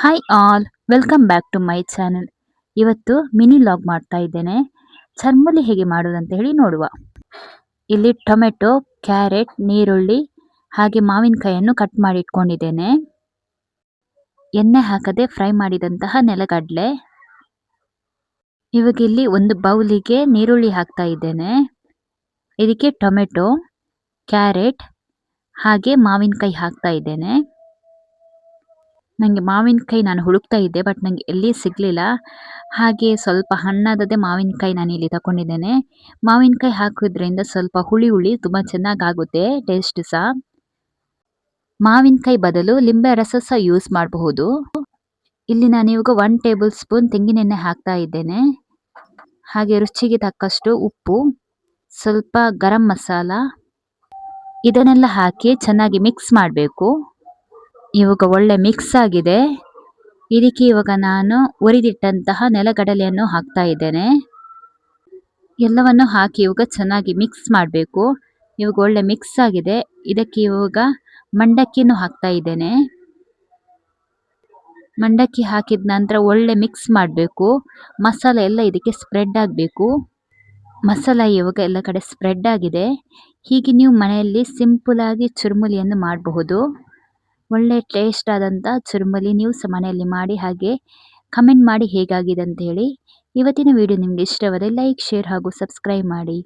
Hi all, welcome back to my channel. ಇವತ್ತು mini vlog ಮಾಡ್ತಾ ಇದ್ದೇನೆ. ಚರ್ಮುಲಿ ಹೇಗೆ ಮಾಡೋದಂತ ಹೇಳಿ ನೋಡುವ. ಇಲ್ಲಿ ಟೊಮೆಟೊ, ಕ್ಯಾರೆಟ್, ನೀರುಳ್ಳಿ ಹಾಗೆ ಮಾವಿನಕಾಯಿಯನ್ನು ಕಟ್ ಮಾಡಿ ಇಟ್ಕೊಂಡಿದ್ದೇನೆ. ಎಣ್ಣೆ ಹಾಕದೆ ಫ್ರೈ ಮಾಡಿದಂತಹ ನೆಲಗಡಲೆ. ಇವಾಗ ಇಲ್ಲಿ ಒಂದು ಬೌಲಿಗೆ ನೀರುಳ್ಳಿ ಹಾಕ್ತಾ ಇದ್ದೇನೆ. ಇದಕ್ಕೆ ಟೊಮೆಟೊ, ಕ್ಯಾರೆಟ್ ಹಾಗೆ ಮಾವಿನಕಾಯಿ ಹಾಕ್ತಾ ಇದ್ದೇನೆ. ನನಗೆ ಮಾವಿನಕಾಯಿ ನಾನು ಹುಡುಕ್ತಾ ಇದ್ದೆ, ಬಟ್ ನನಗೆ ಎಲ್ಲಿ ಸಿಗಲಿಲ್ಲ. ಹಾಗೆ ಸ್ವಲ್ಪ ಹಣ್ಣಾದದೇ ಮಾವಿನಕಾಯಿ ನಾನು ಇಲ್ಲಿ ತಗೊಂಡಿದ್ದೇನೆ. ಮಾವಿನಕಾಯಿ ಹಾಕೋದ್ರಿಂದ ಸ್ವಲ್ಪ ಹುಳಿ ಹುಳಿ ತುಂಬ ಚೆನ್ನಾಗಾಗುತ್ತೆ, ಟೇಸ್ಟ್ ಸಹ. ಮಾವಿನಕಾಯಿ ಬದಲು ಲಿಂಬೆ ರಸ ಸಹ ಯೂಸ್ ಮಾಡಬಹುದು. ಇಲ್ಲಿ ನಾನು ಇವಾಗ 1 ಟೇಬಲ್ ಸ್ಪೂನ್ ತೆಂಗಿನೆಣ್ಣೆ ಹಾಕ್ತಾ ಇದ್ದೇನೆ. ಹಾಗೆ ರುಚಿಗೆ ತಕ್ಕಷ್ಟು ಉಪ್ಪು, ಸ್ವಲ್ಪ ಗರಂ ಮಸಾಲ, ಇದನ್ನೆಲ್ಲ ಹಾಕಿ ಚೆನ್ನಾಗಿ ಮಿಕ್ಸ್ ಮಾಡಬೇಕು. ಇವಾಗ ಒಳ್ಳೆ ಮಿಕ್ಸ್ ಆಗಿದೆ. ಇದಕ್ಕೆ ಇವಾಗ ನಾನು ಹುರಿದಿಟ್ಟಂತಹ ನೆಲಗಡಲೆಯನ್ನು ಹಾಕ್ತಾ ಇದ್ದೇನೆ. ಎಲ್ಲವನ್ನು ಹಾಕಿ ಇವಾಗ ಚೆನ್ನಾಗಿ ಮಿಕ್ಸ್ ಮಾಡಬೇಕು. ಇವಾಗ ಒಳ್ಳೆ ಮಿಕ್ಸ್ ಆಗಿದೆ. ಇದಕ್ಕೆ ಇವಾಗ ಮಂಡಕ್ಕಿಯನ್ನು ಹಾಕ್ತಾ ಇದ್ದೇನೆ. ಮಂಡಕ್ಕಿ ಹಾಕಿದ ನಂತರ ಒಳ್ಳೆ ಮಿಕ್ಸ್ ಮಾಡಬೇಕು. ಮಸಾಲೆ ಎಲ್ಲ ಇದಕ್ಕೆ ಸ್ಪ್ರೆಡ್ ಆಗಬೇಕು. ಮಸಾಲ ಇವಾಗ ಎಲ್ಲ ಕಡೆ ಸ್ಪ್ರೆಡ್ ಆಗಿದೆ. ಹೀಗೆ ನೀವು ಮನೆಯಲ್ಲಿ ಸಿಂಪಲ್ ಆಗಿ ಚುರುಮುಲಿಯನ್ನು ಮಾಡಬಹುದು. ಒಳ್ಳೆ ಟೇಸ್ಟ್ ಆದಂಥ ಚುರುಮುಲಿ ನೀವು ಸಹ ಮನೆಯಲ್ಲಿ ಮಾಡಿ ಹಾಗೆ ಕಮೆಂಟ್ ಮಾಡಿ ಹೇಗಾಗಿದೆ ಅಂತ ಹೇಳಿ. ಇವತ್ತಿನ ವಿಡಿಯೋ ನಿಮಗೆ ಇಷ್ಟವಾದರೆ ಲೈಕ್, ಶೇರ್ ಹಾಗೂ ಸಬ್ಸ್ಕ್ರೈಬ್ ಮಾಡಿ.